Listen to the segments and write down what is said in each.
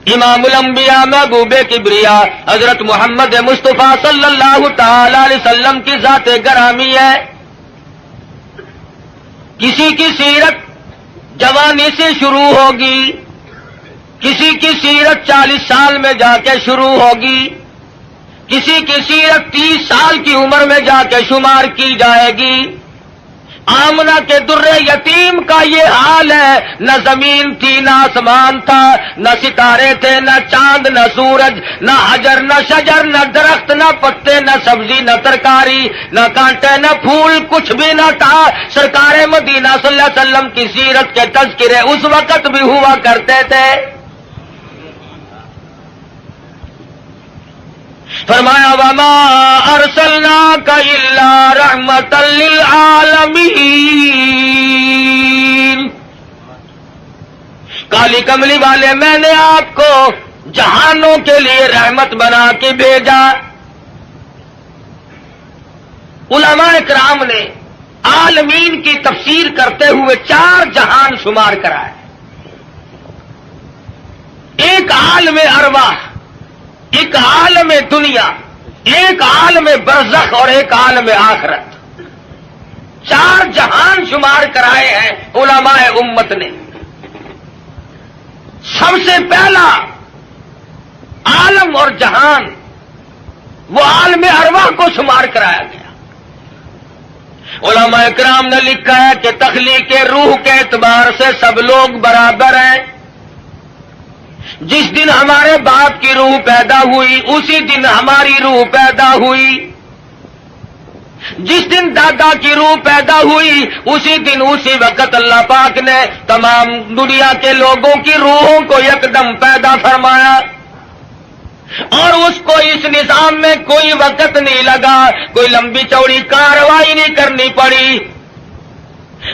امام الانبیاء محبوب کبریا حضرت محمد مصطفیٰ صلی اللہ تعالی علیہ وسلم کی ذات گرامی ہے. کسی کی سیرت جوانی سے شروع ہوگی، کسی کی سیرت 40 سال میں جا کے شروع ہوگی، کسی کی سیرت 30 سال کی عمر میں جا کے شمار کی جائے گی. آمنہ کے در یتیم کا یہ حال ہے، نہ زمین تھی نہ آسمان تھا، نہ ستارے تھے نہ چاند نہ سورج، نہ حجر نہ شجر، نہ درخت نہ پتے، نہ سبزی نہ ترکاری، نہ کانٹے نہ پھول، کچھ بھی نہ تھا. سرکار مدینہ صلی اللہ علیہ وسلم کی سیرت کے تذکرے اس وقت بھی ہوا کرتے تھے. فرمایا وما ارسلناک الا رحمۃ للعالمین. کالی کملی والے میں نے آپ کو جہانوں کے لیے رحمت بنا کے بھیجا. علماء کرام نے عالمین کی تفسیر کرتے ہوئے 4 جہان شمار کرا ہے. ایک عالم ارواح، ایک عالم دنیا، ایک عالم برزخ اور ایک عالم آخرت. 4 جہان شمار کرائے ہیں علماء امت نے. سب سے پہلا عالم اور جہان وہ عالم ارواح کو شمار کرایا گیا. علماء کرام نے لکھا ہے کہ تخلیق روح کے اعتبار سے سب لوگ برابر ہیں. جس دن ہمارے باپ کی روح پیدا ہوئی اسی دن ہماری روح پیدا ہوئی. جس دن دادا کی روح پیدا ہوئی اسی دن اسی وقت اللہ پاک نے تمام دنیا کے لوگوں کی روحوں کو یکدم پیدا فرمایا. اور اس کو اس نظام میں کوئی وقت نہیں لگا، کوئی لمبی چوڑی کارروائی نہیں کرنی پڑی،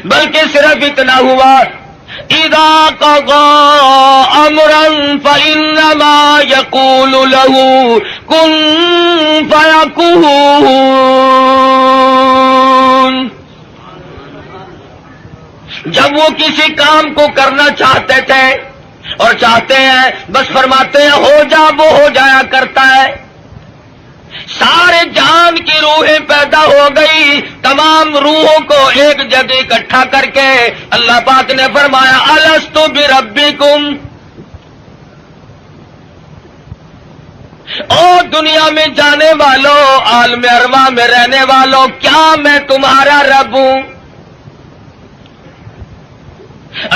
بلکہ صرف اتنا ہوا اذا قضى امرا فانما يقول له كن فيكون. جب وہ کسی کام کو کرنا چاہتے تھے اور چاہتے ہیں بس فرماتے ہیں ہو جا، وہ ہو جایا کرتا ہے. سارے جہان کی روحیں پیدا ہو گئی. تمام روحوں کو ایک جگہ اکٹھا کر کے اللہ پاک نے فرمایا الست بربکم. او دنیا میں جانے والوں، عالم ارواح میں رہنے والوں، کیا میں تمہارا رب ہوں؟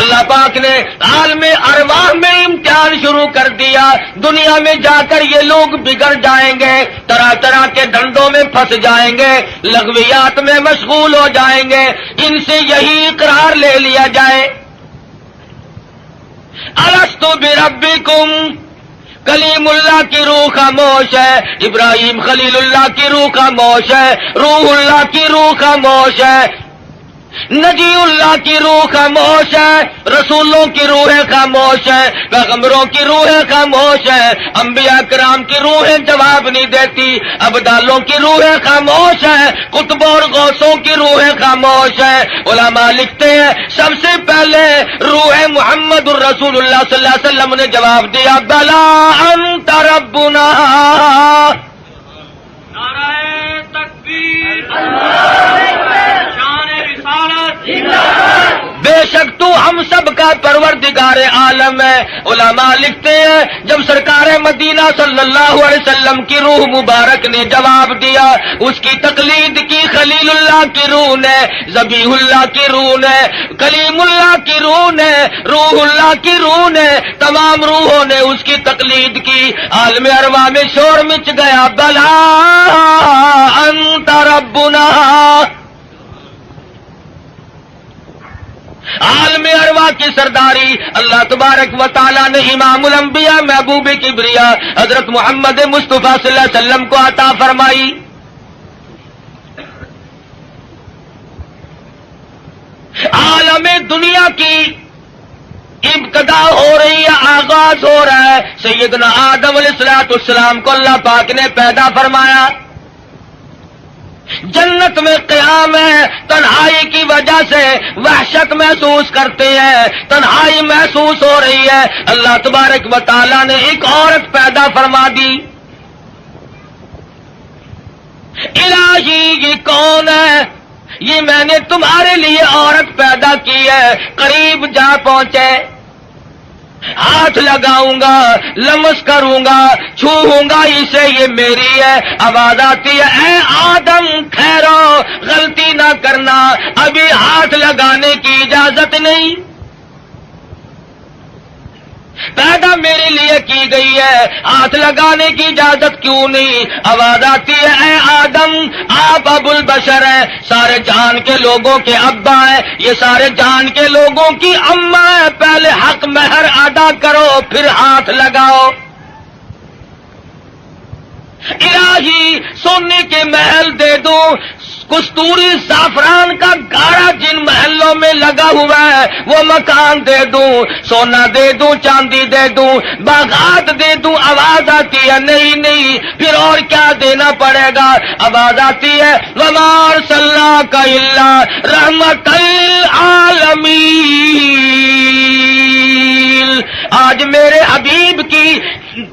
اللہ پاک نے عالم ارواح میں امتحان شروع کر دیا. دنیا میں جا کر یہ لوگ بگڑ جائیں گے، طرح طرح کے ڈھنڈوں میں پھنس جائیں گے، لغویات میں مشغول ہو جائیں گے. ان سے یہی اقرار لے لیا جائے الست بربکم. کلیم اللہ کی روح خاموش ہے، ابراہیم خلیل اللہ کی روح خاموش ہے، روح اللہ کی روح خاموش ہے، نجی اللہ کی روح خاموش ہے، رسولوں کی روحیں خاموش ہیں، پیغمبروں کی روحیں خاموش ہیں، انبیاء کرام کی روحیں جواب نہیں دیتی، ابدالوں کی روحیں خاموش ہیں، قطبوں اور غوثوں کی روحیں خاموش ہیں. علماء لکھتے ہیں سب سے پہلے روح محمد الرسول اللہ صلی اللہ علیہ وسلم نے جواب دیا بلا انت ربنا. نعرہ تکبیر، بے شک تو ہم سب کا پروردگار عالم ہے. علماء لکھتے ہیں جب سرکار مدینہ صلی اللہ علیہ وسلم کی روح مبارک نے جواب دیا، اس کی تقلید کی خلیل اللہ کی روح نے، ذبیح اللہ کی روح نے، کلیم اللہ کی روح نے، روح اللہ کی روح نے، تمام روحوں نے اس کی تقلید کی. عالم ارواح میں شور مچ گیا بلا انت ربنا. عالم ارواح کی سرداری اللہ تبارک و تعالی نے امام الانبیاء محبوب کبریا حضرت محمد مصطفیٰ صلی اللہ علیہ وسلم کو عطا فرمائی. عالم دنیا کی ابتدا ہو رہی ہے، آغاز ہو رہا ہے. سیدنا آدم علیہ الصلوۃ والسلام کو اللہ پاک نے پیدا فرمایا. جنت میں قیام ہے، تنہائی کی وجہ سے وحشت محسوس کرتے ہیں، تنہائی محسوس ہو رہی ہے۔ اللہ تبارک و تعالیٰ نے ایک عورت پیدا فرما دی۔ الہی یہ کون ہے؟ یہ میں نے تمہارے لیے عورت پیدا کی ہے۔ قریب جا پہنچے، ہاتھ لگاؤں گا، لمس کروں گا، چھوؤں گا اسے، یہ میری ہے۔ آواز آتی ہے اے آدم ٹھہرو، غلطی نہ کرنا، ابھی ہاتھ لگانے کی اجازت نہیں، پیدا میرے لیے کی گئی ہے، ہاتھ لگانے کی اجازت کیوں نہیں؟ آواز آتی ہے اے آدم آپ ابو البشر ہیں، سارے جان کے لوگوں کے ابا ہیں، یہ سارے جان کے لوگوں کی اماں ہیں، پہلے حق مہر ادا کرو پھر ہاتھ لگاؤ۔ الہی سونے کے محل دے دوں، کستوری زعفران کا گاڑا جن محلوں میں لگا ہوا ہے وہ مکان دے دوں، سونا دے دوں، چاندی دے دوں، باغات دے دوں۔ آواز آتی ہے نہیں، پھر اور کیا دینا پڑے گا؟ آواز آتی ہے وما ارسلناک الا رحمۃ للعالمین۔ آج میرے حبیب کی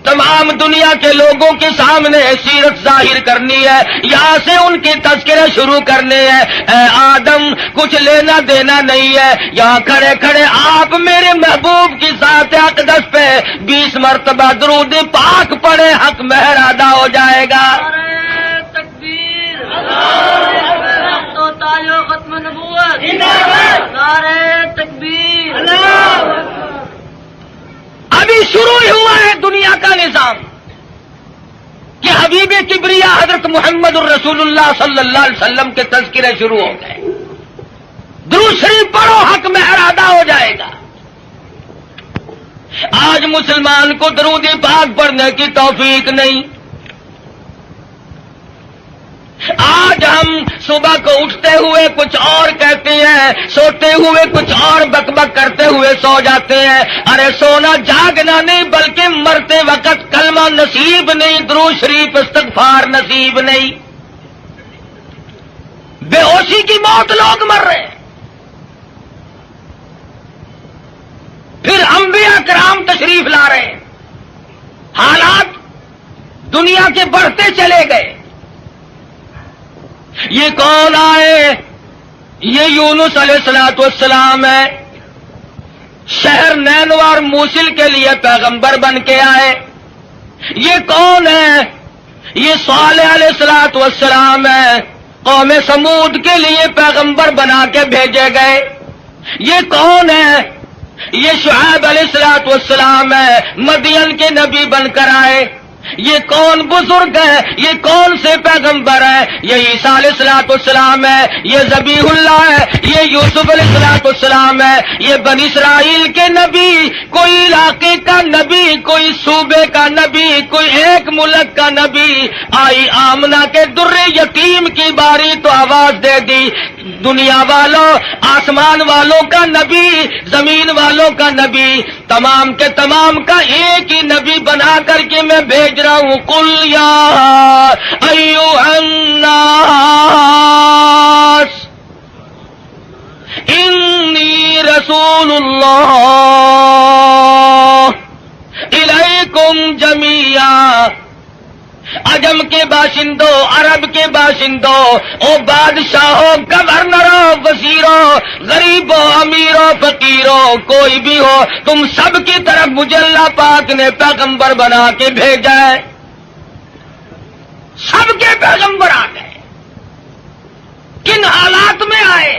تمام دنیا کے لوگوں کے سامنے سیرت ظاہر کرنی ہے، یہاں سے ان کے تذکرے شروع کرنے ہیں۔ اے آدم کچھ لینا دینا نہیں ہے، یہاں کھڑے کھڑے آپ میرے محبوب کی ذات اقدس پہ 20 مرتبہ درود پاک پڑھے، حق مہر ادا ہو جائے گا۔ نعرہ تکبیر، تو تاجو ختم نبوت، نعرہ تکبیر۔ ابھی شروع ہی ہوا ہے دنیا کا نظام کہ حبیب کبریا حضرت محمد الرسول اللہ صلی اللہ علیہ وسلم کے تذکرے شروع ہو گئے۔ درود شریف پڑھو، حق مہر ادا ہو جائے گا۔ آج مسلمان کو درود پاک پڑھنے کی توفیق نہیں۔ آج ہم صبح کو اٹھتے ہوئے کچھ اور کہتے ہیں، سوتے ہوئے کچھ اور بک بک کرتے ہوئے سو جاتے ہیں۔ ارے سونا جاگنا نہیں، بلکہ مرتے وقت کلمہ نصیب نہیں، درود شریف استغفار نصیب نہیں۔ بے ہوشی کی موت لوگ مر رہے ہیں۔ پھر انبیاء کرام تشریف لا رہے ہیں، حالات دنیا کے بڑھتے چلے گئے۔ یہ کون آئے؟ یہ یونس علیہ الصلوۃ والسلام ہے، شہر نینوار موصل کے لیے پیغمبر بن کے آئے۔ یہ کون ہے؟ یہ صالح علیہ الصلوۃ والسلام ہے، قوم سمود کے لیے پیغمبر بنا کے بھیجے گئے۔ یہ کون ہے؟ یہ شعیب علیہ الصلوۃ والسلام ہے، مدین کے نبی بن کر آئے۔ یہ کون بزرگ ہے؟ یہ کون سے پیغمبر ہے؟ یہ عیسیٰ علیہ الصلوۃ والسلام ہے، یہ ذبیح اللہ ہے، یہ یوسف علیہ الصلوۃ والسلام ہے، یہ بنی اسرائیل کے نبی، کوئی علاقے کا نبی، کوئی صوبے کا نبی، کوئی ایک ملک کا نبی۔ آئی آمنہ کے در یتیم کی باری تو آواز دے دی، دنیا والوں، آسمان والوں کا نبی، زمین والوں کا نبی، تمام کے تمام کا ایک ہی نبی بنا کر کے میں بھیج رہا ہوں۔ قل یا ایھا الناس انی رسول اللہ الیکم جمیعا۔ عجم کے باشندوں، عرب کے باشندوں، او بادشاہوں، گورنروں، وزیروں، غریبوں، امیروں، فقیروں، کوئی بھی ہو، تم سب کی طرف مجھے اللہ پاک نے پیغمبر بنا کے بھیجا ہے۔ سب کے پیغمبر آ گئے۔ کن حالات میں آئے؟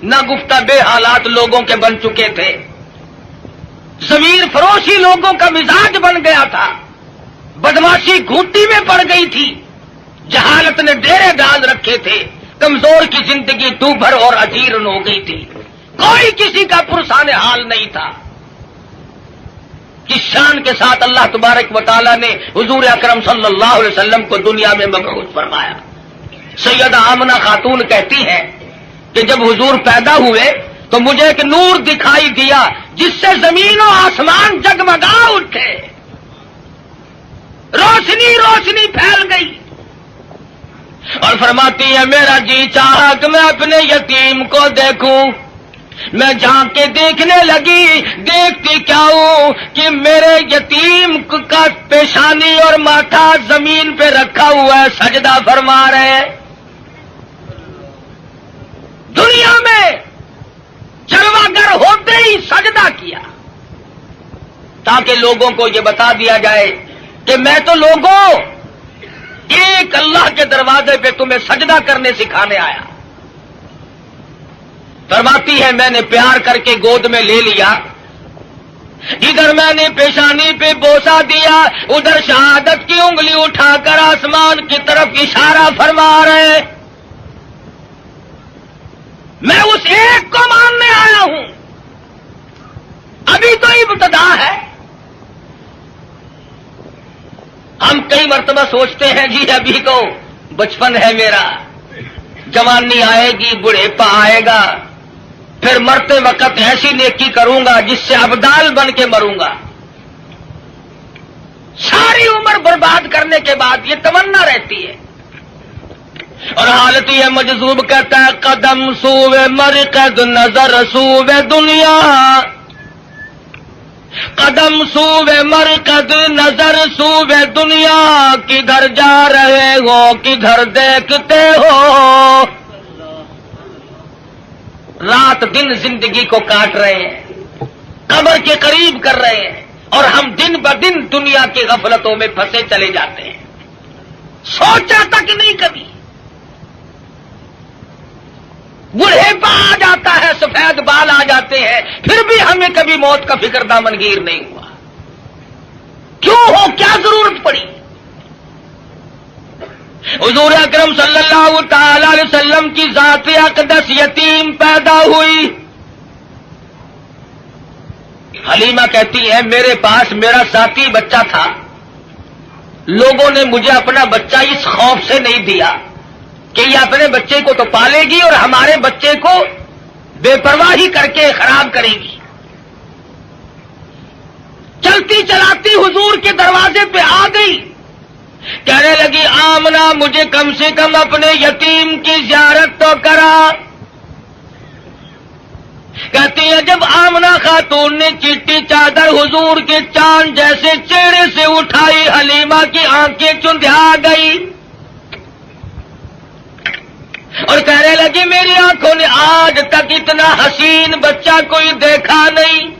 نہ گفتہ بے حالات لوگوں کے بن چکے تھے، ضمیر فروشی لوگوں کا مزاج بن گیا تھا، بدماشی گھوٹی میں پڑ گئی تھی، جہالت نے ڈیرے ڈال رکھے تھے، کمزور کی زندگی دوبھر اور اجیرن ہو گئی تھی، کوئی کسی کا پرسان حال نہیں تھا۔ کس شان کے ساتھ اللہ تبارک و تعالیٰ نے حضور اکرم صلی اللہ علیہ وسلم کو دنیا میں مبعوث فرمایا۔ سیدہ آمنہ خاتون کہتی ہیں کہ جب حضور پیدا ہوئے تو مجھے ایک نور دکھائی دیا جس سے زمین و آسمان جگمگا اٹھے، روشنی روشنی پھیل گئی۔ اور فرماتی ہے میرا جی چاہا کہ میں اپنے یتیم کو دیکھوں. میں جھانک کے دیکھنے لگی، دیکھتی کیا ہوں کہ میرے یتیم کا پیشانی اور ماتھا زمین پہ رکھا ہوا ہے، سجدہ فرما رہے ہیں. دنیا میں جلوہ گر ہوتے ہی سجدہ کیا تاکہ لوگوں کو یہ بتا دیا جائے کہ میں تو لوگوں ایک اللہ کے دروازے پہ تمہیں سجدہ کرنے سکھانے آیا. فرماتی ہے میں نے پیار کر کے گود میں لے لیا، ادھر میں نے پیشانی پہ بوسہ دیا، ادھر شہادت کی انگلی اٹھا کر آسمان کی طرف اشارہ فرما رہے. میں اس ایک کو ماننے آیا ہوں، ابھی تو ابتدا ہے. ہم کئی مرتبہ سوچتے ہیں جی ابھی تو بچپن ہے میرا، جوانی آئے گی، بڑھیپا آئے گا، پھر مرتے وقت ایسی نیکی کروں گا جس سے ابدال بن کے مروں گا. ساری عمر برباد کرنے کے بعد یہ تمنا رہتی ہے. اور حالت یہ مجذوب کہتا ہے قدم سوئے مرکز نظر سوئے دنیا، قدم سوئے مرکز نظر سوئے دنیا، کدھر جا رہے ہو کدھر دیکھتے ہو. رات دن زندگی کو کاٹ رہے ہیں، قبر کے قریب کر رہے ہیں، اور ہم دن بدن دنیا کی غفلتوں میں پھنسے چلے جاتے ہیں. سوچا تک نہیں کبھی. بڑھیپا آ جاتا ہے، سفید بال آ جاتے ہیں، پھر بھی ہمیں کبھی موت کا فکر دامنگیر نہیں ہوا. کیوں ہو، کیا ضرورت پڑی؟ حضور اکرم صلی اللہ تعالی علیہ وسلم کی ذات اقدس یتیم پیدا ہوئی. حلیمہ کہتی ہے میرے پاس میرا ساتھی بچہ تھا، لوگوں نے مجھے اپنا بچہ اس خوف سے نہیں دیا کہ یہ اپنے بچے کو تو پالے گی اور ہمارے بچے کو بے پرواہی کر کے خراب کرے گی. چلتی چلاتی حضور کے دروازے پہ آ گئی، کہنے لگی آمنہ مجھے کم سے کم اپنے یتیم کی زیارت تو کرا. کہتی ہے جب آمنہ خاتون نے چٹی چادر حضور کے چاند جیسے چہرے سے اٹھائی، حلیمہ کی آنکھیں چندھا گئی اور کہنے لگی میری آنکھوں نے آج تک اتنا حسین بچہ کوئی دیکھا نہیں.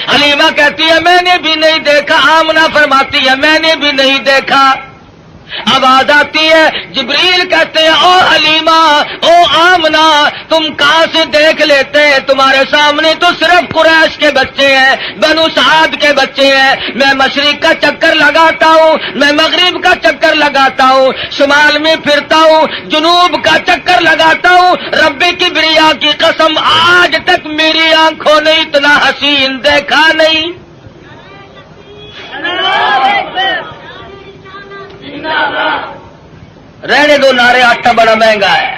حلیمہ کہتی ہے میں نے بھی نہیں دیکھا. آمنہ فرماتی ہے میں نے بھی نہیں دیکھا. آواز آتی ہے، جبریل کہتے ہیں او حلیمہ او آمنہ تم کہاں سے دیکھ لیتے، تمہارے سامنے تو صرف قریش کے بچے ہیں، بنو سعد کے بچے ہیں. میں مشرق کا چکر لگاتا ہوں، میں مغرب کا چکر لگاتا ہوں، شمال میں پھرتا ہوں، جنوب کا چکر لگاتا ہوں. رب کبریا کی قسم آج تک میری آنکھوں نے اتنا حسین دیکھا نہیں. رہنے دو نعرے، آٹا بڑا مہنگا ہے.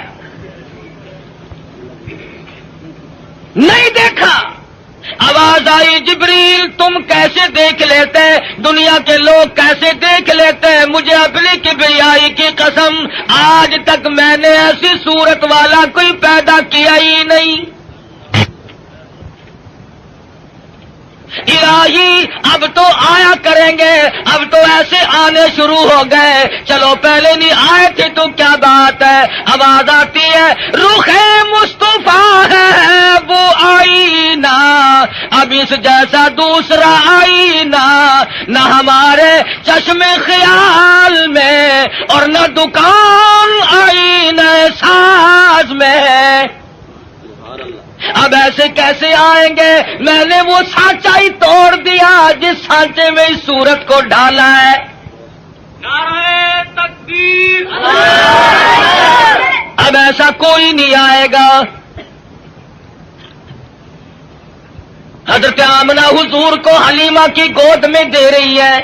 نہیں دیکھا. آواز آئی جبریل تم کیسے دیکھ لیتے، دنیا کے لوگ کیسے دیکھ لیتے، مجھے اپنی کبریائی کی قسم آج تک میں نے ایسی صورت والا کوئی پیدا کیا ہی نہیں. الہی اب تو آیا کریں گے، اب تو ایسے آنے شروع ہو گئے، چلو پہلے نہیں آئے تھے تو کیا بات ہے. آواز آتی ہے رخ مصطفیٰ ہے وہ آئینہ، اب اس جیسا دوسرا آئینہ نہ ہمارے چشم خیال میں اور نہ دکان آئینہ ساز میں. اب ایسے کیسے آئیں گے، میں نے وہ سانچا ہی توڑ دیا جس سانچے میں اس صورت کو ڈالا ہے. نعرہ تکبیر. اب ایسا کوئی نہیں آئے گا. حضرت آمنہ حضور کو حلیمہ کی گود میں دے رہی ہے.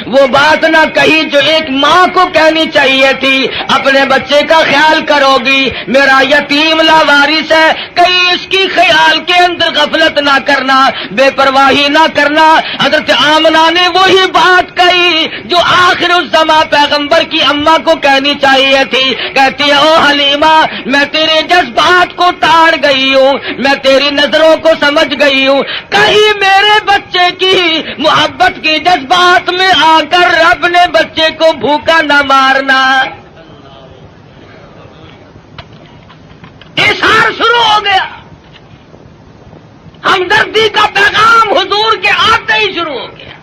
وہ بات نہ کہی جو ایک ماں کو کہنی چاہیے تھی، اپنے بچے کا خیال کرو گی، میرا یتیم لاوارث ہے، کہیں اس کی خیال کے اندر غفلت نہ کرنا، بے پرواہی نہ کرنا۔ حضرت آمنہ نے وہی بات کہی جو آخر الزماں پیغمبر کی اماں کو کہنی چاہیے تھی، کہتی ہے او حلیمہ میں تیرے جذبات کو تاڑ گئی ہوں، میں تیری نظروں کو سمجھ گئی ہوں، کہیں میرے بچے کی محبت کی جذبات میں آ کر رب نے بچے کو بھوکا نہ مارنا۔ اظہار شروع ہو گیا، ہمدردی کا پیغام حضور کے آتے ہی شروع ہو گیا۔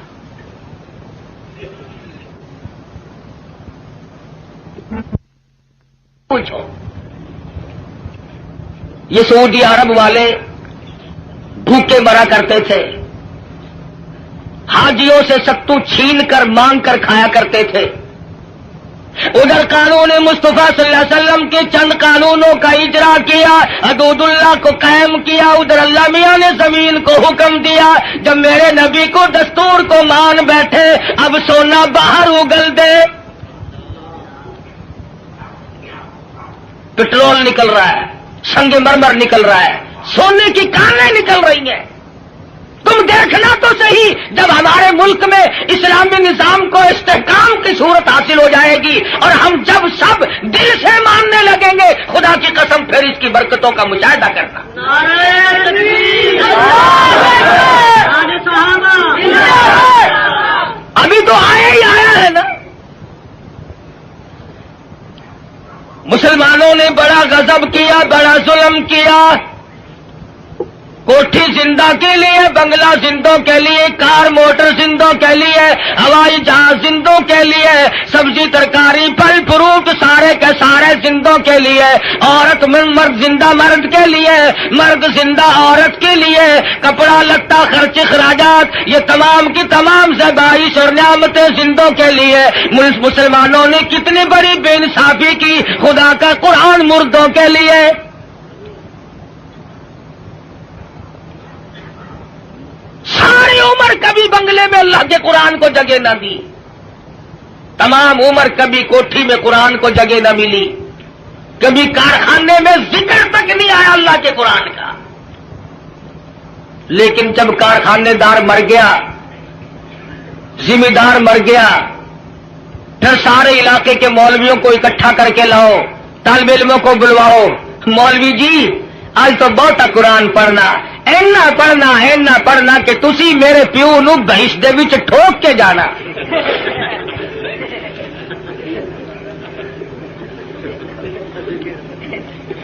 پوچھو یہ سعودی عرب والے بھوکے مرا کرتے تھے، حاجیوں سے ستو چھین کر مانگ کر کھایا کرتے تھے، ادھر قانون مصطفیٰ صلی اللہ علیہ وسلم کے چند قانونوں کا اجرا کیا، حدود اللہ کو قائم کیا، ادھر اللہ میاں نے زمین کو حکم دیا، جب میرے نبی کو دستور کو مان بیٹھے اب سونا باہر اگل دے، پٹرول نکل رہا ہے، سنگ مرمر نکل رہا ہے، سونے کی کانیں نکل رہی ہیں، تم دیکھنا تو صحیح جب ہمارے ملک میں اسلامی نظام کو استحکام کی صورت حاصل ہو جائے گی اور ہم جب سب دل سے ماننے لگیں گے، خدا کی قسم پھر اس کی برکتوں کا مشاہدہ کرنا۔ نعرہ تکبیر، نعرہ صحابہ، ابھی تو آیا ہی آیا ہے نا۔ مسلمانوں نے بڑا غضب کیا، بڑا ظلم کیا، کوٹھی زندہ کے لیے، بنگلہ زندوں کے لیے، کار موٹر زندوں کے لیے، ہوائی جہاز زندوں کے لیے، سبزی ترکاری پھل فروٹ سارے کے سارے زندوں کے لیے، عورت مرد زندہ مرد کے لیے، مرد زندہ عورت کے لیے، کپڑا لتا خرچ اخراجات یہ تمام کی تمام زیبائش اور نعمتیں زندوں کے لیے۔ مسلمانوں نے کتنی بڑی بے انصافی کی، خدا کا قرآن مردوں کے لیے۔ ساری عمر کبھی بنگلے میں اللہ کے قرآن کو جگہ نہ دی، تمام عمر کبھی کوٹھی میں قرآن کو جگہ نہ ملی، کبھی کارخانے میں ذکر تک نہیں آیا اللہ کے قرآن کا۔ لیکن جب کارخانے دار مر گیا، ذمہ دار مر گیا، پھر سارے علاقے کے مولویوں کو اکٹھا کر کے لاؤ، طالب علموں کو بلواؤ، مولوی جی آج تو بہت قرآن پڑھنا، اینا پڑھنا کہ تسی میرے پیو نو بہش دے وچ ٹھوک کے جانا۔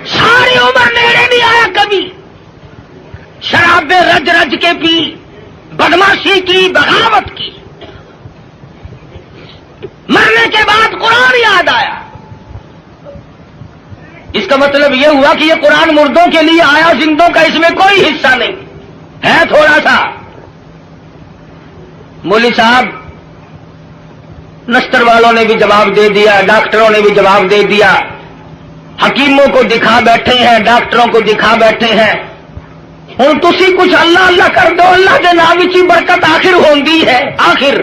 ساری عمر نیڑے نہیں آیا کبھی، شرابیں رج رج کے پی، بدماشی کی، بغاوت کی، مرنے کے بعد قرآن یاد آیا۔ اس کا مطلب یہ ہوا کہ یہ قرآن مردوں کے لیے آیا، زندوں کا اس میں کوئی حصہ نہیں ہے، تھوڑا سا۔ مولوی صاحب نستر والوں نے بھی جواب دے دیا، ڈاکٹروں نے بھی جواب دے دیا، حکیموں کو دکھا بیٹھے ہیں، ڈاکٹروں کو دکھا بیٹھے ہیں، ہوں تسی کچھ اللہ اللہ کر دو، اللہ کے نام کی برکت آخر ہوندی ہے۔ آخر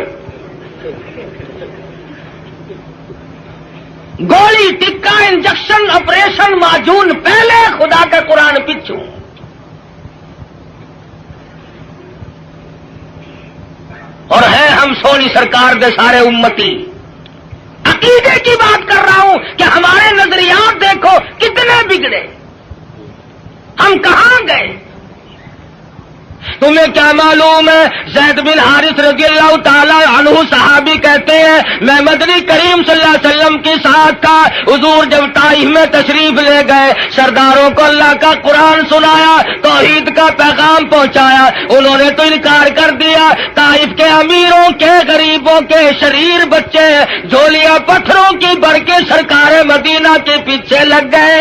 گولی ٹکا انجیکشن آپریشن معجون پہلے، خدا کا قرآن پچھو۔ اور ہے ہم سونی سرکار دے سارے امتی۔ عقیدے کی بات کر رہا ہوں کہ ہمارے نظریات دیکھو کتنے بگڑے، ہم کہاں گئے؟ تمہیں کیا معلوم ہے؟ زید بن حارث رضی اللہ تعالی عنہ صحابی کہتے ہیں میں مدنی کریم صلی اللہ علیہ وسلم کے ساتھ تھا، حضور جب طائف میں تشریف لے گئے، سرداروں کو اللہ کا قرآن سنایا، توحید کا پیغام پہنچایا، انہوں نے تو انکار کر دیا۔ طائف کے امیروں کے، غریبوں کے، شریر بچے جھولیاں پتھروں کی بھر کے سرکار مدینہ کے پیچھے لگ گئے۔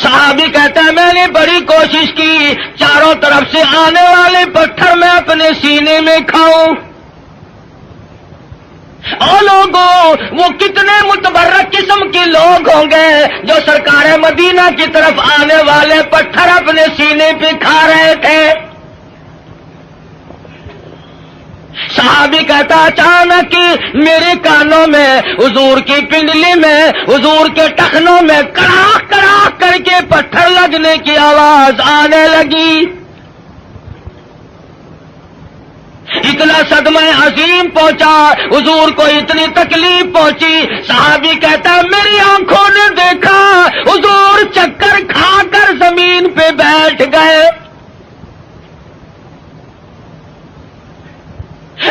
صحابی کہتا ہے میں نے بڑی کوشش کی، چاروں طرف سے آنے والے پتھر میں اپنے سینے میں کھاؤں۔ اور لوگوں وہ کتنے متبرک قسم کے لوگ ہوں گے جو سرکار مدینہ کی طرف آنے والے پتھر اپنے سینے پہ کھا رہے تھے۔ صحابی کہتا اچانک میرے کانوں میں حضور کی پنڈلی میں حضور کے ٹخنوں میں کڑاک کڑاک کر کے پتھر لگنے کی آواز آنے لگی. اتنا صدمہ عظیم پہنچا, حضور کو اتنی تکلیف پہنچی. صحابی کہتا میری آنکھوں نے دیکھا حضور چکر کھا کر زمین پہ بیٹھ گئے.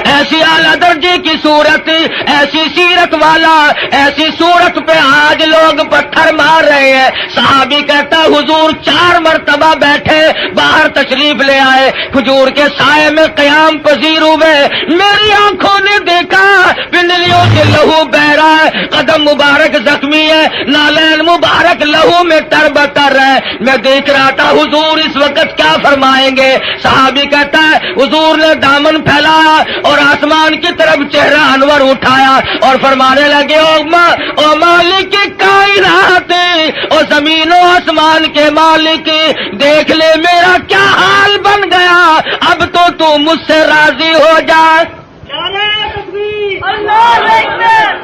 ایسی اعلیٰ درجے کی صورت, ایسی سیرت والا, ایسی صورت پہ آج لوگ پتھر مار رہے ہیں. صحابی کہتا حضور 4 مرتبہ بیٹھے, باہر تشریف لے آئے, کھجور کے سائے میں قیام پذیر ہوئے. میری آنکھوں نے دیکھا پنڈلیوں سے لہو بہ رہا ہے, قدم مبارک زخمی ہے, نالین مبارک لہو میں تربتر ہے. میں دیکھ رہا تھا حضور اس وقت کیا فرمائیں گے. صحابی کہتا ہے حضور نے دامن پھیلایا اور آسمان کی طرف چہرہ انور اٹھایا اور فرمانے لگے او مالک کائنات, او زمین و آسمان کے مالک, دیکھ لے میرا کیا حال بن گیا, اب تو مجھ سے راضی ہو جا. نعرہ تکبیر, اللہ اکبر.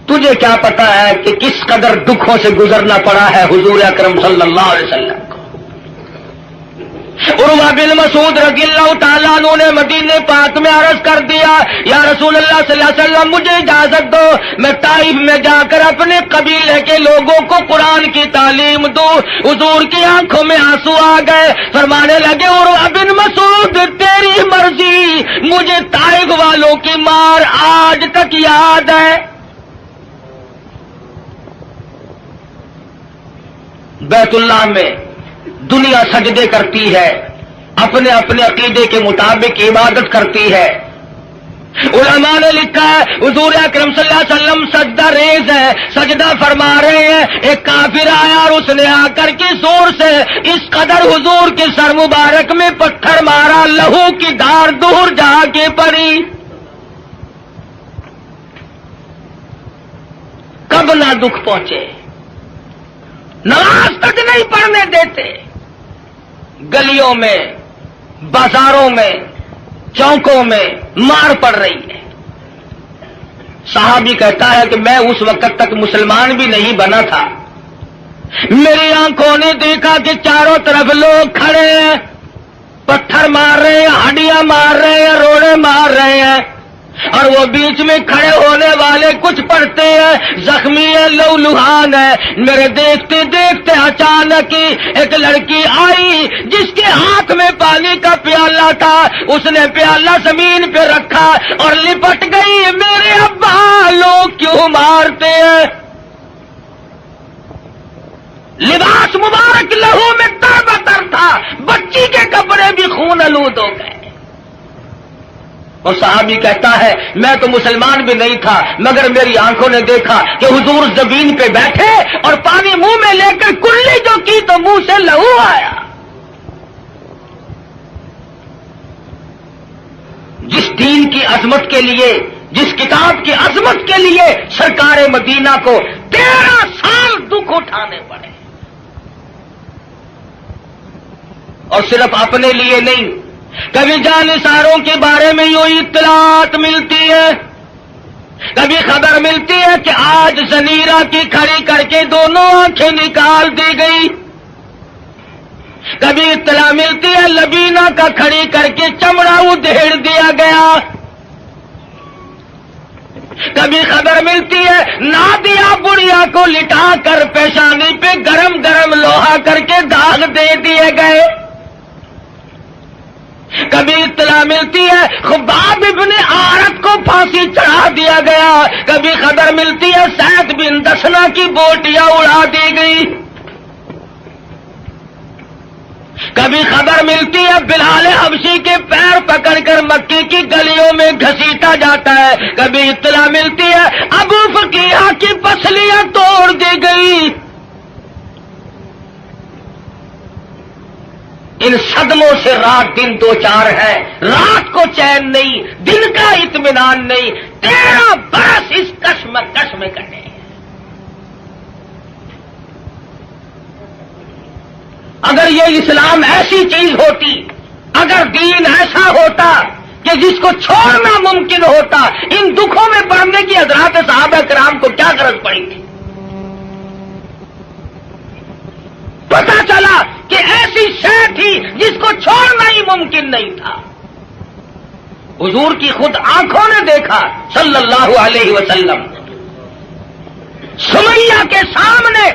تجھے کیا پتا ہے کہ کس قدر دکھوں سے گزرنا پڑا ہے حضور اکرم صلی اللہ علیہ وسلم کو. عروہ بن مسعود رضی اللہ تعالیٰ عنہ نے مدینے پاک میں عرض کر دیا یا رسول اللہ صلی اللہ علیہ وسلم مجھے اجازت دو میں طائف میں جا کر اپنے قبیلے کے لوگوں کو قرآن کی تعلیم دوں. حضور کی آنکھوں میں آنسو آ گئے, فرمانے لگے عروہ بن مسعود تیری مرضی, مجھے طائف والوں کی مار آج تک یاد ہے. بیت اللہ میں دنیا سجدے کرتی ہے, اپنے اپنے عقیدے کے مطابق عبادت کرتی ہے. علماء نے لکھا ہے حضور اکرم صلی اللہ علیہ وسلم سجدہ ریز ہے, سجدہ فرما رہے ہیں. ایک کافر آیا اور اس نے آ کر کے زور سے اس قدر حضور کے سر مبارک میں پتھر مارا, لہو کی دھار دور جا کے پڑی. کب نہ دکھ پہنچے, نماز تک نہیں پڑھنے دیتے, گلیوں میں, بازاروں میں, چوکوں میں مار پڑ رہی ہے. صحابی کہتا ہے کہ میں اس وقت تک مسلمان بھی نہیں بنا تھا, میری آنکھوں نے دیکھا کہ چاروں طرف لوگ کھڑے ہیں, پتھر مار رہے ہیں, ہڈیاں مار رہے ہیں, روڑے مار رہے ہیں, اور وہ بیچ میں کھڑے ہونے والے کچھ پڑھتے ہیں, زخمی ہے, لہو لہان ہے. میرے دیکھتے دیکھتے اچانک ایک لڑکی آئی جس کے ہاتھ میں پانی کا پیالہ تھا, اس نے پیالہ زمین پہ رکھا اور لپٹ گئی. میرے ابا لوگ کیوں مارتے ہیں, لباس مبارک لہو میں تر بتر تھا, بچی کے کپڑے بھی خون آلود ہو گئے. اور صحابی کہتا ہے میں تو مسلمان بھی نہیں تھا مگر میری آنکھوں نے دیکھا کہ حضور زمین پہ بیٹھے اور پانی منہ میں لے کر کلی جو کی تو منہ سے لہو آیا. جس دین کی عظمت کے لیے, جس کتاب کی عظمت کے لیے سرکار مدینہ کو 13 سال دکھ اٹھانے پڑے, اور صرف اپنے لیے نہیں, کبھی جانثاروں کے بارے میں یوں اطلاعات ملتی ہے, کبھی خبر ملتی ہے کہ آج زنیرہ کی کھڑی کر کے دونوں آنکھیں نکال دی گئی, کبھی اطلاع ملتی ہے لبینہ کا کھڑی کر کے چمڑا ادھیڑ دیا گیا, کبھی خبر ملتی ہے نادیہ بڑھیا کو لٹا کر پیشانی پہ گرم گرم لوہا کر کے داغ دے دیے گئے, کبھی اطلاع ملتی ہے خباب ابن عارت کو پھانسی چڑھا دیا گیا, کبھی خبر ملتی ہے سعد بن دسنا کی بوٹیاں اڑا دی گئی, کبھی خبر ملتی ہے بلال حبشی کے پیر پکڑ کر مکی کی گلیوں میں گھسیٹا جاتا ہے, کبھی اطلاع ملتی ہے ابو فقیہ کی پسلیاں توڑ دی گئی. ان صدموں سے رات دن دو چار ہے, رات کو چین نہیں, دن کا اطمینان نہیں, 13 برس اس کشمکش میں کٹے. اگر یہ اسلام ایسی چیز ہوتی, اگر دین ایسا ہوتا کہ جس کو چھوڑنا ممکن ہوتا، ان دکھوں میں پڑنے کی حضرات صحابہ کرام کو کیا غرض پڑی تھی؟ پتا چلا کہ ایسی شے تھی جس کو چھوڑنا ہی ممکن نہیں تھا۔ حضور کی خود آنکھوں نے دیکھا صلی اللہ علیہ وسلم، سمیہ کے سامنے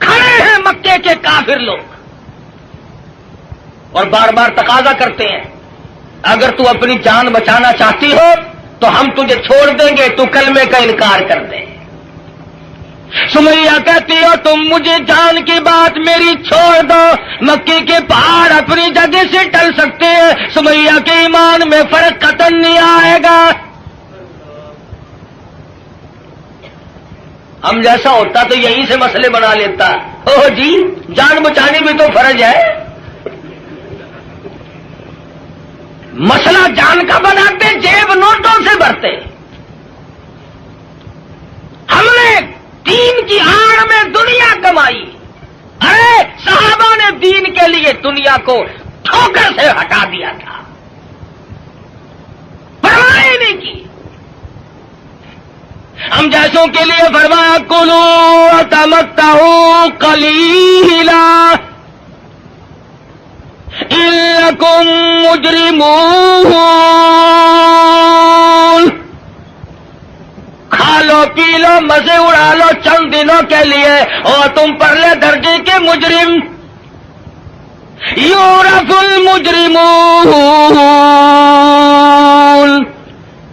کھڑے ہیں مکے کے کافر لوگ اور بار بار تقاضا کرتے ہیں اگر تو اپنی جان بچانا چاہتی ہو تو ہم تجھے چھوڑ دیں گے، تو کلمے کا انکار کر دے۔ سمیہ کہتی ہو تم مجھے جان کی بات میری چھوڑ دو، مکے کے پہاڑ اپنی جگہ سے ٹل سکتے ہیں، سمیہ کے ایمان میں فرق قطعاً نہیں آئے گا۔ ہم جیسا ہوتا تو یہیں سے مسئلے بنا لیتا، اوہ جی جان بچانی بھی تو فرض ہے۔ مسئلہ جان کا بناتے، جیب نوٹوں سے بھرتے۔ ہم نے دین کی آڑ میں دنیا کمائی، ارے صحابہ نے دین کے لیے دنیا کو ٹھوکر سے ہٹا دیا تھا، پرواہ ہی نہیں کی۔ ہم جیسوں کے لیے فرمایا کلو وتمتعوا قلیلا انکم مجرمون، کھا لو پی لو مزے اڑا لو چند دنوں کے لیے، اور تم پرلے درجے کے مجرم۔ یعرف المجرمون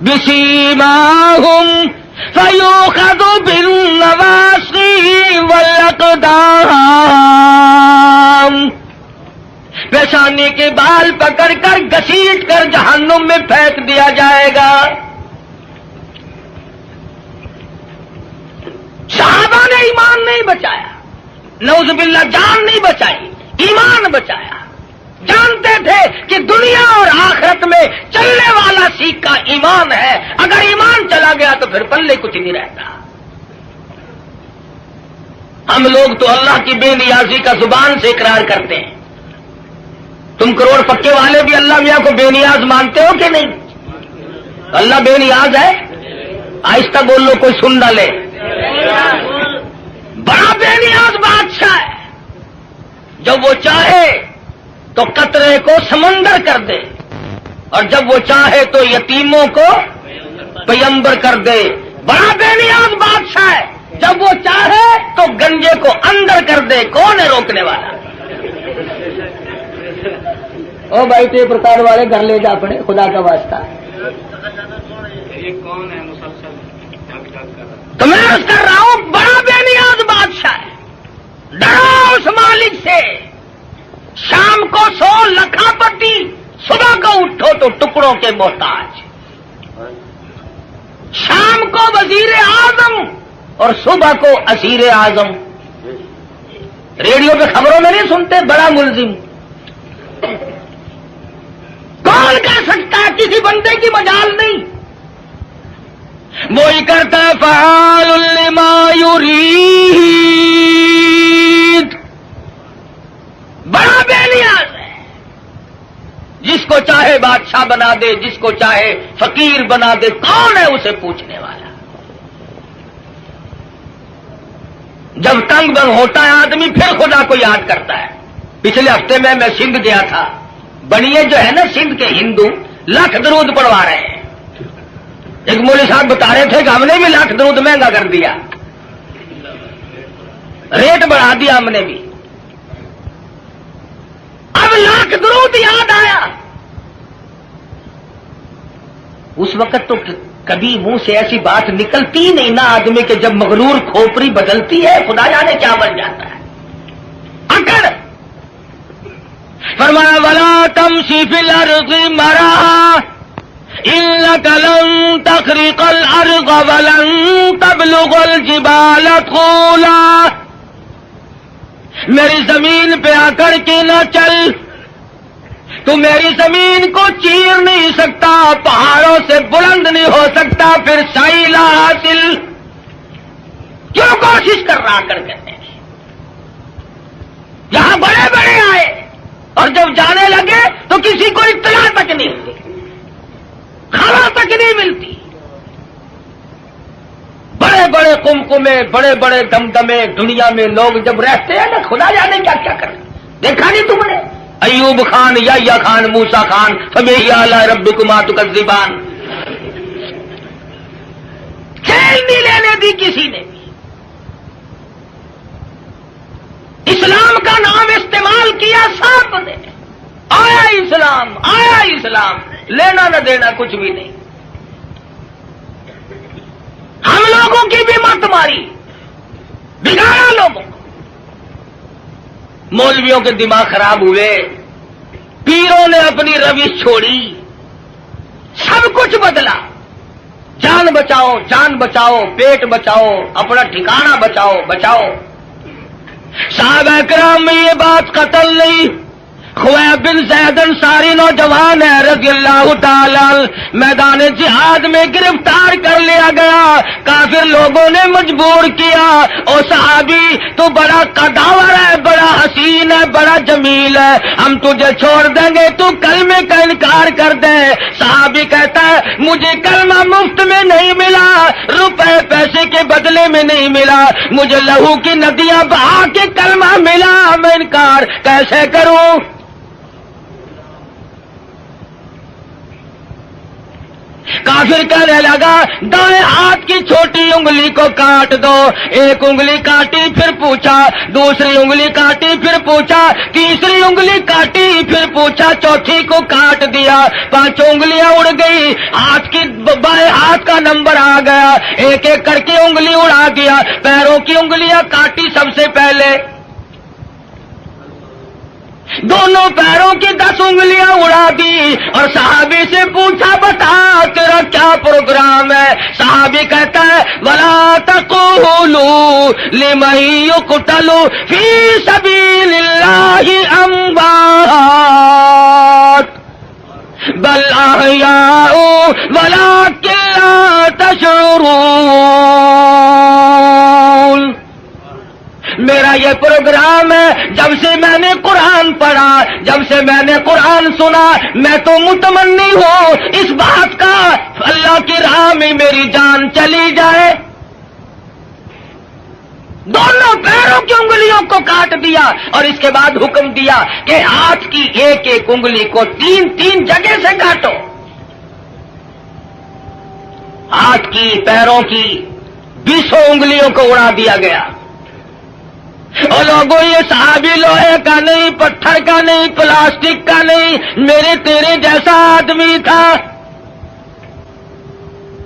بسیماہم فیؤخذ بالنواصی والاقدام، پیشانی کے بال پکڑ کر گھسیٹ کر جہنم میں پھینک دیا جائے گا۔ صحابہ نے ایمان نہیں بچایا، نعوذ باللہ جان نہیں بچائی، ایمان بچایا۔ جانتے تھے کہ دنیا اور آخرت میں چلنے والا سیکھا ایمان ہے، اگر ایمان چلا گیا تو پھر پلے کچھ نہیں رہتا۔ ہم لوگ تو اللہ کی بے نیازی کا زبان سے اقرار کرتے ہیں، تم کروڑ پکے والے بھی اللہ میاں کو بے نیاز مانتے ہو کہ نہیں؟ اللہ بے نیاز ہے؟ آہستہ بول لو کوئی سن نہ لے۔ بڑا بے نیاز بادشاہ ہے، جب وہ چاہے تو قطرے کو سمندر کر دے، اور جب وہ چاہے تو یتیموں کو پیمبر کر دے۔ بڑا بے نیاز بادشاہ ہے، جب وہ چاہے تو گنجے کو اندر کر دے، کون ہے روکنے والا؟ او بھائی ٹیپ ریکارڈ والے گھر لے جا اپنے، خدا کا واسطہ۔ یہ کون ہے مسلسل تو میں عرض کر رہا ہوں بڑا بے نیاز بادشاہ ہے، ڈرو اس مالک سے۔ شام کو سو لکھا پتی، صبح کو اٹھو تو ٹکڑوں کے محتاج۔ شام کو وزیر اعظم اور صبح کو اسیر اعظم۔ ریڈیو پہ خبروں میں نہیں سنتے بڑا ملزم؟ کون کہہ سکتا ہے؟ کسی بندے کی مجال نہیں، وہی کرتا ہے فعال لما یرید۔ بڑا بے نیاز ہے، جس کو چاہے بادشاہ بنا دے، جس کو چاہے فقیر بنا دے، کون ہے اسے پوچھنے والا؟ جب تنگ بنگ ہوتا ہے آدمی پھر خدا کو یاد کرتا ہے۔ پچھلے ہفتے میں سندھ گیا تھا، بنیے جو ہے نا سندھ کے ہندو لاکھ درود پڑھوا رہے ہیں۔ ایک مولوی صاحب بتا رہے تھے کہ ہم نے بھی لاکھ درود مہنگا کر دیا، ریٹ بڑھا دیا ہم نے بھی۔ اب لاکھ درود یاد آیا، اس وقت تو کبھی منہ سے ایسی بات نکلتی نہیں نا آدمی کے، جب مغرور کھوپڑی بدلتی ہے خدا جانے کیا بن جاتا ہے۔ اکڑ فرمایا ولا تمشی فی الارض مرحا انک لن تخرق الارض ولن تبلغ الجبال طولا، میری زمین پہ آ کر کے نہ چل، تو میری زمین کو چیر نہیں سکتا، پہاڑوں سے بلند نہیں ہو سکتا، پھر سائلہ حاصل کیوں کوشش کر رہا کرتے ہیں؟ یہاں بڑے بڑے آئے اور جب جانے لگے تو کسی کو اطلاع تک نہیں ہوتی، خبر تک نہیں ملتی. بڑے بڑے کمکمے، بڑے بڑے دمدمے دنیا میں لوگ جب رہتے ہیں نا، خدا جانے کیا کیا کریں. دیکھا نہیں تم نے ایوب خان، یحییٰ خان، موسیٰ خان، فبأي آلاء ربكما تكذبان. کھیل نہیں لینے دی کسی نے. اسلام کا نام استعمال کیا سب نے. آیا اسلام، آیا اسلام، لینا نہ دینا کچھ بھی نہیں. ہم لوگوں کی بھی مت ماری، بگاڑا لوگوں کو. مولویوں کے دماغ خراب ہوئے، پیروں نے اپنی روش چھوڑی، سب کچھ بدلا. جان بچاؤ، جان بچاؤ، پیٹ بچاؤ، اپنا ٹھکانہ بچاؤ، بچاؤ. صحابہ کرام میں یہ بات قتل نہیں. خویب بن زید انصاری نوجوان ہے رضی اللہ تعالی، میدان جہاد میں گرفتار کر لیا گیا. کافر لوگوں نے مجبور کیا، او صحابی تو بڑا قداور ہے، بڑا حسین ہے، بڑا جمیل ہے، ہم تجھے چھوڑ دیں گے، تو کلمے کا انکار کر دے. صحابی کہتا ہے مجھے کلمہ مفت میں نہیں ملا، روپے پیسے کے بدلے میں نہیں ملا، مجھے لہو کی ندیاں بہا کے کلمہ ملا. میں انکار کیسے کروں؟ کافر کہنے لگا دائیں ہاتھ کی چھوٹی انگلی کو کاٹ دو. ایک انگلی کاٹی پھر پوچھا، دوسری انگلی کاٹی پھر پوچھا، تیسری انگلی کاٹی پھر پوچھا، چوتھی کو کاٹ دیا. 5 انگلیاں اڑ گئی. ہاتھ کی بائیں ہاتھ کا نمبر آ گیا، ایک ایک کر کے انگلی اڑا دیا. پیروں کی انگلیاں کاٹی سب سے پہلے، دونوں پیروں کی 10 انگلیاں اڑا دی. اور صحابی سے پوچھا بتا تیرا کیا پروگرام ہے؟ صحابی کہتا ہے وَلَا تَقُولُوا لِمَن يُقْتَلُ فِي سَبِيلِ اللَّهِ أَمْوَاتٌ بَلْ أَحْيَاءٌ وَلَكِن لَّا تَشْعُرُونَ. میرا یہ پروگرام ہے. جب سے میں نے قرآن پڑھا، جب سے میں نے قرآن سنا، میں تو متمنی ہوں اس بات کا اللہ کی راہ میں میری جان چلی جائے. دونوں پیروں کی انگلیوں کو کاٹ دیا اور اس کے بعد حکم دیا کہ ہاتھ کی ایک ایک انگلی کو 3 جگہ سے کاٹو. ہاتھ کی، پیروں کی 20 انگلیوں کو اڑا دیا گیا. اور لوگوں یہ صحابی لوہے کا نہیں، پتھر کا نہیں، پلاسٹک کا نہیں، میرے تیرے جیسا آدمی تھا.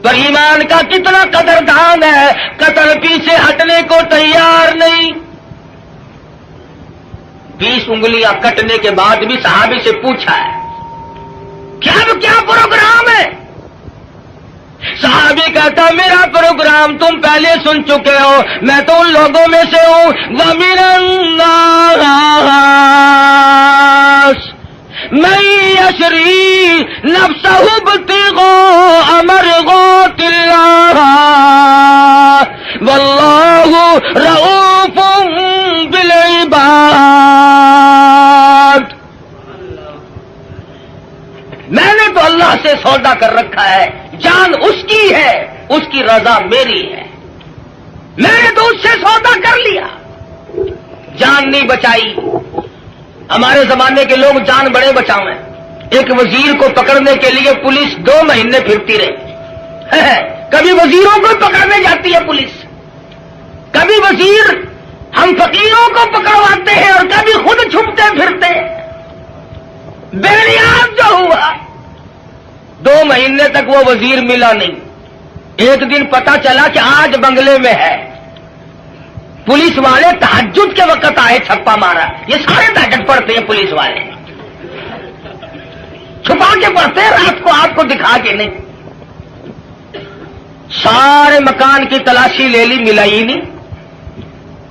پر ایمان کا کتنا قدردان ہے، قتل پیچھے ہٹنے کو تیار نہیں. 20 انگلیاں کٹنے کے بعد بھی صحابی سے پوچھا ہے کیا پروگرام ہے؟ صحابی کہتا میرا پروگرام تم پہلے سن چکے ہو، میں تو ان لوگوں میں سے ہوں. وَمِنَ النَّاسِ مَن يَشْرِي نَفْسَهُ ابْتِغَاءَ مَرْضَاتِ اللَّهِ وَاللَّهُ رَءُوفٌ بِالْعِبَادِ. میں نے تو اللہ سے سودا کر رکھا ہے، جان اس کی ہے، اس کی رضا میری ہے. میں نے تو اس سے سودا کر لیا، جان نہیں بچائی. ہمارے زمانے کے لوگ جان بڑے بچاؤ ہیں. ایک وزیر کو پکڑنے کے لیے پولیس 2 مہینے پھرتی رہی. کبھی وزیروں کو پکڑنے جاتی ہے پولیس، کبھی وزیر ہم فقیروں کو پکڑواتے ہیں اور کبھی خود چھپتے پھرتے. بے نیاز جو ہوا 2 مہینے تک وہ وزیر ملا نہیں. ایک دن پتا چلا کہ آج بنگلے میں ہے. پولیس والے تہجد کے وقت آئے، چھپا مارا. یہ سارے تہجد پڑھتے ہیں پولیس والے، چھپا کے پڑھتے ہیں، رات کو آپ کو دکھا کے نہیں. سارے مکان کی تلاشی لے لی، ملا ہی نہیں.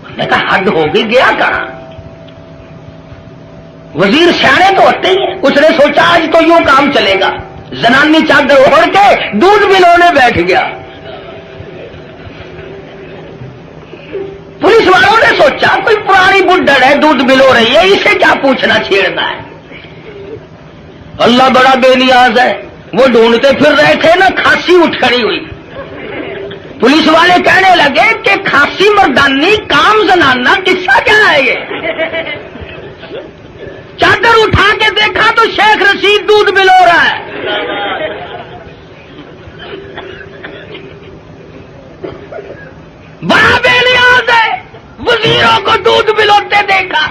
میں نے کہا حد ہوگی، گیا کہاں؟ وزیر سیانے تو ہوتے ہی ہیں. اس نے سوچا آج تو یوں کام چلے گا. زنانی چادر اوڑھ کے دودھ ملونے بیٹھ گیا. پولیس والوں نے سوچا کوئی پرانی بڈھڑ ہے، دودھ ملو رہی ہے، اسے کیا پوچھنا چھیڑنا ہے. اللہ بڑا بے نیاز ہے. وہ ڈھونڈتے پھر رہے تھے نا, کھانسی اٹھ کھڑی ہوئی. پولیس والے کہنے لگے کہ کھانسی مردانی کام زنانہ قصہ کیا ہے یہ؟ چادر اٹھا کے دیکھا تو شیخ رشید دودھ پلو رہا ہے. بڑا بے نیاز ہے, وزیروں کو دودھ پلوتے دیکھا.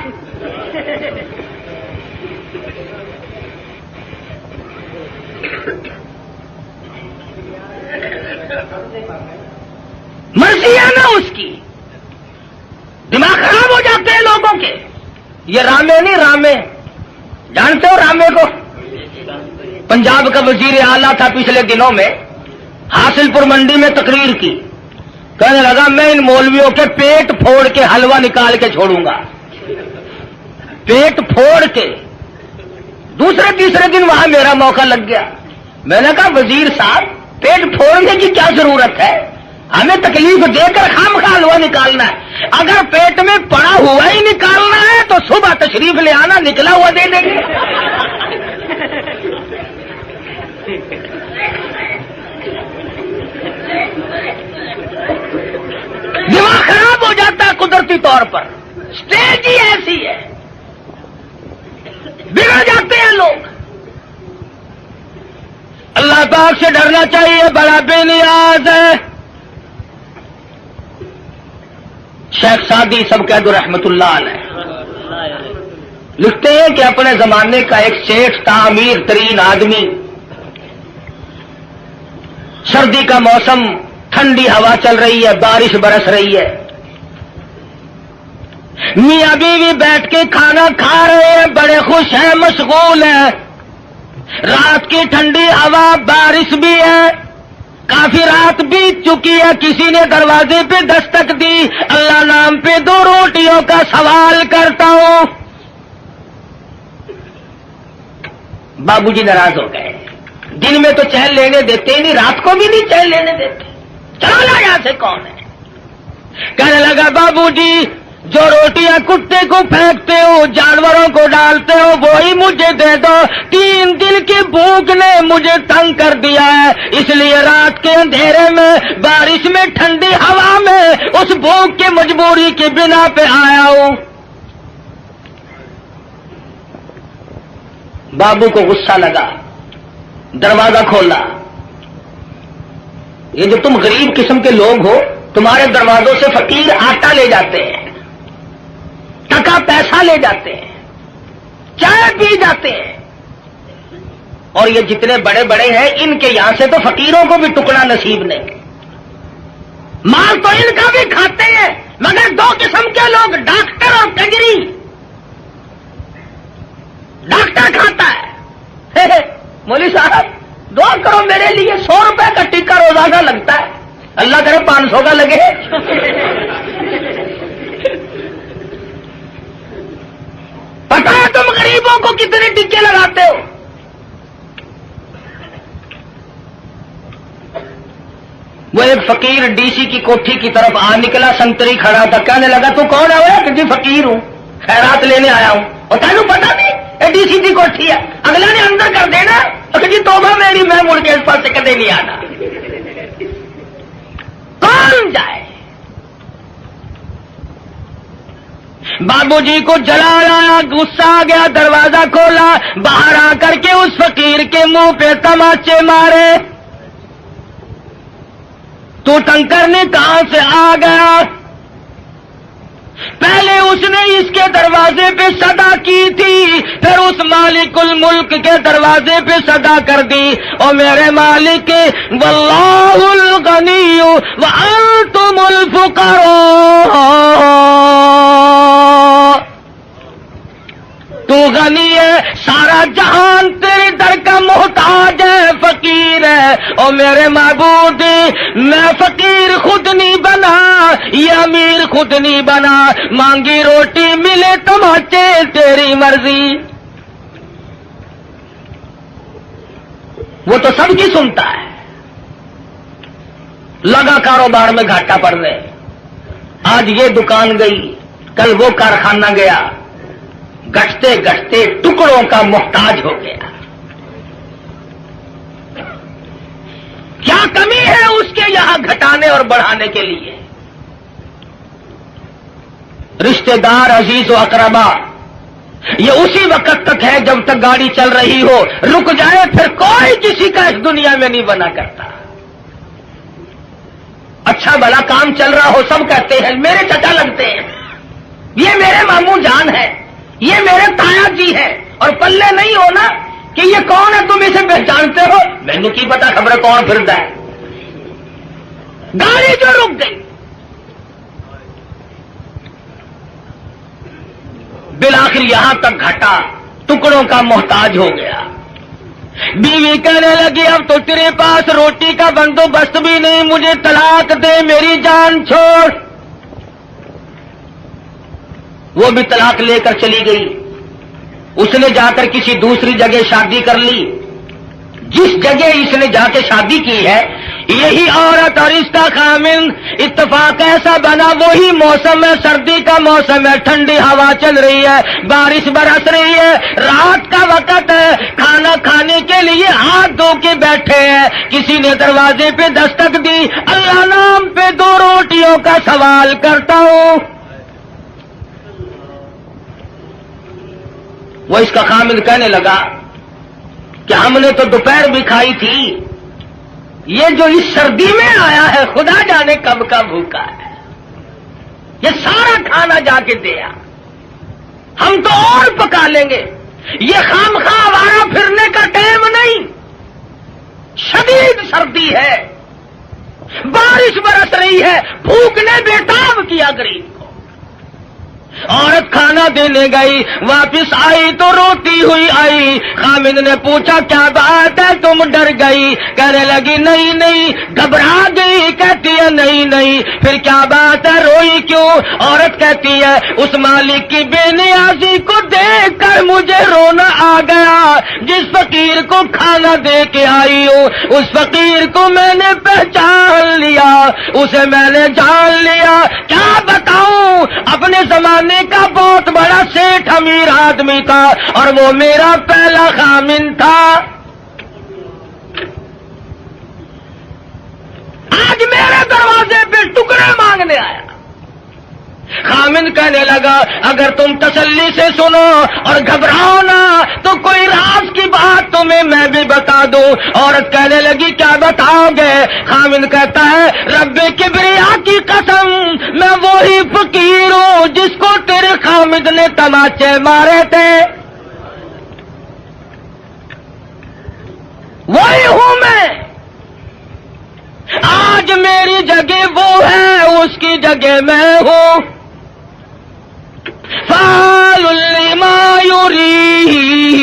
مرضی ہے نا اس کی, دماغ خراب ہو جاتے ہیں لوگوں کے. یہ رامے نہیں, رامے جانتے ہو رامے کو؟ پنجاب کا وزیر اعلیٰ تھا, پچھلے دنوں میں حاصل پور منڈی میں تقریر کی. کہنے لگا میں ان مولویوں کے پیٹ پھوڑ کے حلوہ نکال کے چھوڑوں گا. پیٹ پھوڑ کے. دوسرے تیسرے دن وہاں میرا موقع لگ گیا. میں نے کہا وزیر صاحب پیٹ پھوڑنے کی کیا ضرورت ہے؟ ہمیں تکلیف دے کر خامخواہ حلوہ نکالنا ہے. اگر پیٹ میں پڑا ہوا ہی نکالنا ہے تو صبح تشریف لے آنا, نکلا ہوا دے دیں گے. دماغ خراب ہو جاتا ہے قدرتی طور پر. اسٹیج ہی ایسی ہے, بگڑ جاتے ہیں لوگ. اللہ پاک سے ڈرنا چاہیے, بڑا بے نیاز ہے. شیخ سعدی سب قید رحمت اللہ علیہ لکھتے ہیں کہ اپنے زمانے کا ایک سیٹھ تھا, امیر ترین آدمی. سردی کا موسم, ٹھنڈی ہوا چل رہی ہے, بارش برس رہی ہے. میاں بیوی بیٹھ کے کھانا کھا رہے ہیں, بڑے خوش ہیں, مشغول ہیں. رات کی ٹھنڈی ہوا, بارش بھی ہے, کافی رات بیت چکی ہے. کسی نے دروازے پہ دستک دی. اللہ نام پہ 2 روٹیوں کا سوال کرتا ہوں. بابو جی ناراض ہو گئے. دن میں تو چین لینے دیتے ہی نہیں, رات کو بھی نہیں چین لینے دیتے. چلو نا یہاں سے کون ہے؟ کہنے لگا بابو جی جو روٹیاں کتے کو پھینکتے ہو, جانوروں کو ڈالتے ہو, وہی مجھے دے دو. 3 دن کی بھوک نے مجھے تنگ کر دیا ہے, اس لیے رات کے اندھیرے میں, بارش میں, ٹھنڈی ہوا میں اس بھوک کی مجبوری کی بنا پہ آیا ہوں. بابو کو غصہ لگا, دروازہ کھولا. یہ جو تم غریب قسم کے لوگ ہو, تمہارے دروازوں سے فقیر آٹا لے جاتے ہیں, ٹکا پیسہ لے جاتے ہیں, چائے پی جاتے ہیں, اور یہ جتنے بڑے بڑے ہیں ان کے یہاں سے تو فقیروں کو بھی ٹکڑا نصیب نہیں. مال تو ان کا بھی کھاتے ہیں, مگر 2 قسم کے لوگ, ڈاکٹر اور کجری. ڈاکٹر کھاتا ہے, مولوی صاحب دعا کرو میرے لیے, 100 روپے کا ٹکا روزانہ لگتا ہے, اللہ کرے 500 کا لگے. پتا ہے تم غریبوں کو کتنے ٹکے لگاتے ہو؟ وہ ایک فقیر ڈی سی کی کوٹھی کی طرف آ نکلا, سنتری کھڑا تھا. کہنے لگا تو کون ہے؟ کہ جی فقیر ہوں, خیرات لینے آیا ہوں. اور تینوں پتا نہیں یہ ڈی سی کی کوٹھی ہے؟ اگلا نے اندر کر دینا, کہ جی توبہ میری, میں مڑ کے اس پاس سے کدے نہیں آنا. کون جائے؟ بابو جی کو جلایا, غصہ آ گیا, دروازہ کھولا, باہر آ کر کے اس فقیر کے منہ پہ تماچے مارے. تو تنگ کرنے کہاں سے آ گیا؟ پہلے اس نے اس کے دروازے پہ صدا کی تھی, پھر اس مالک الملک کے دروازے پہ صدا کر دی. اور میرے مالک, واللہ الغنی وانتم الفقراء. تو غنی ہے, سارا جہان تیرے در کا محتاج ہے, فقیر ہے. اور میرے معبود, میں فقیر خود نہیں بنا, یہ امیر خود نہیں بنا. مانگی روٹی ملے تماچے, تیری مرضی. وہ تو سب کی سنتا ہے. لگا کاروبار میں گھاٹا پڑنے, آج یہ دکان گئی, کل وہ کارخانہ گیا, گھٹتے گھٹتے ٹکڑوں کا محتاج ہو گیا. کیا کمی ہے اس کے یہاں گھٹانے اور بڑھانے کے لیے؟ رشتہ دار، عزیز و اقربا، یہ اسی وقت تک ہے جب تک گاڑی چل رہی ہو، رک جائے پھر کوئی کسی کا اس دنیا میں نہیں بنا کرتا۔ اچھا بھلا کام چل رہا ہو، سب کہتے ہیں میرے چچا لگتے ہیں، یہ میرے ماموں جان ہے، یہ میرے تایا جی ہے، اور پلے نہیں ہونا کہ یہ کون ہے، تم اسے پہچانتے ہو؟ مینو کی پتا خبر کون پھرتا ہے۔ گاڑی جو رک گئی، بالآخر یہاں تک گھٹا، ٹکڑوں کا محتاج ہو گیا۔ بیوی کہنے لگی اب تو تیرے پاس روٹی کا بندوبست بھی نہیں، مجھے طلاق دے، میری جان چھوڑ۔ وہ بھی طلاق لے کر چلی گئی۔ اس نے جا کر کسی دوسری جگہ شادی کر لی۔ جس جگہ اس نے جا کے شادی کی ہے، یہی عورت اور اس کا خامند، اتفاق ایسا بنا وہی موسم ہے، سردی کا موسم ہے، ٹھنڈی ہوا چل رہی ہے، بارش برس رہی ہے، رات کا وقت ہے، کھانا کھانے کے لیے ہاتھ دھو کے بیٹھے ہیں، کسی نے دروازے پہ دستک دی، اللہ نام پہ 2 روٹیوں کا سوال کرتا ہوں۔ وہ اس کا خامند کہنے لگا کہ ہم نے تو دوپہر بھی کھائی تھی، یہ جو اس سردی میں آیا ہے خدا جانے کب کا بھوکا ہے، یہ سارا کھانا جا کے دیا، ہم تو اور پکا لیں گے، یہ خام خواہ آوارہ پھرنے کا ٹائم نہیں، شدید سردی ہے، بارش برس رہی ہے، بھوک نے بےتاب کیا غریب کو۔ عورت کھانا دینے گئی، واپس آئی تو روتی ہوئی آئی۔ خامد نے پوچھا کیا بات ہے، تم ڈر گئی؟ کہنے لگی نہیں نہیں، گھبرا گئی۔ کہتی ہے نہیں نہیں، پھر کیا بات ہے، روئی کیوں؟ عورت کہتی ہے اس مالک کی بے نیازی کو دیکھ کر مجھے رونا آ گیا، جس فقیر کو کھانا دے کے آئی ہوں اس فقیر کو میں نے پہچان لیا، اسے میں نے جان لیا۔ کیا بتاؤں، اپنے زمانے کا بہت بڑا سیٹھ امیر آدمی تھا اور وہ میرا پہلا خامند تھا، آج میرے دروازے پہ ٹکڑے مانگنے آیا۔ خامند کہنے لگا اگر تم تسلی سے سنو اور گھبراؤ نہ تو کوئی راز کی بات تمہیں میں بھی بتا دوں۔ عورت کہنے لگی کیا بتاؤ گے؟ خامند کہتا ہے رب کبریا کی قسم، میں وہی فقیر ہوں جس کو تیرے خامد نے تماچے مارے تھے، وہی ہوں میں۔ آج میری جگہ وہ ہے، اس کی جگہ میں ہوں۔ فعال لما یرید،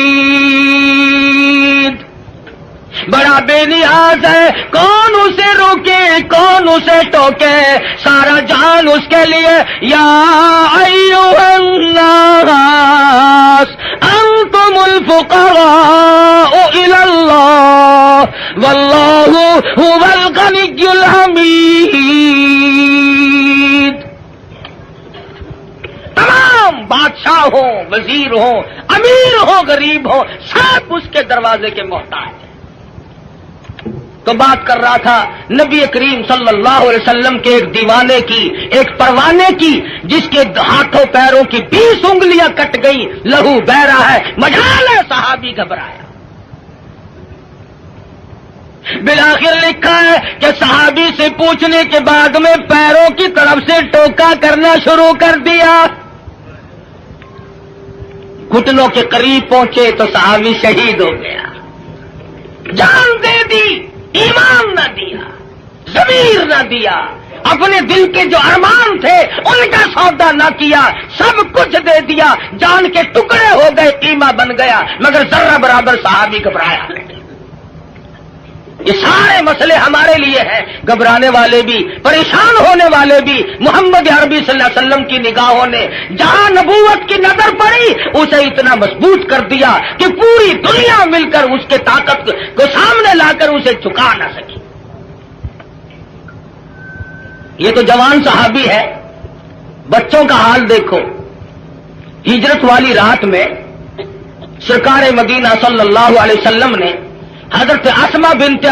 بڑا بے نیاز ہے، کون اسے روکے کون اسے ٹوکے، سارا جان اس کے لیے۔ یا ایھا الناس انتم الفقراء الی اللہ واللہ هو الغنی الحمید۔ تمام بادشاہ ہوں، وزیر ہوں، امیر ہوں، غریب ہوں، سب اس کے دروازے کے محتاج ہیں۔ تو بات کر رہا تھا نبی کریم صلی اللہ علیہ وسلم کے ایک دیوانے کی، ایک پروانے کی، جس کے ہاتھوں پیروں کی 20 انگلیاں کٹ گئی، لہو بہ رہا ہے، مجال ہے، صحابی گھبرایا۔ بالآخر لکھا ہے کہ صحابی سے پوچھنے کے بعد میں پیروں کی طرف سے ٹوکا کرنا شروع کر دیا، گھٹنوں کے قریب پہنچے تو صحابی شہید ہو گیا، جان دے دی، ایمان نہ دیا، ضمیر نہ دیا، اپنے دل کے جو ارمان تھے ان کا سودا نہ کیا، سب کچھ دے دیا، جان کے ٹکڑے ہو گئے، قیمہ بن گیا، مگر ذرہ برابر صحابی گھبرایا نہیں۔ یہ سارے مسئلے ہمارے لیے ہیں، گھبرانے والے بھی، پریشان ہونے والے بھی۔ محمد عربی صلی اللہ علیہ وسلم کی نگاہوں نے جہاں نبوت کی نظر پڑی اسے اتنا مضبوط کر دیا کہ پوری دنیا مل کر اس کے طاقت کو سامنے لا کر اسے جھکا نہ سکی۔ یہ تو جوان صحابی ہے، بچوں کا حال دیکھو۔ ہجرت والی رات میں سرکار مدینہ صلی اللہ علیہ وسلم نے حضرت اسماء بنت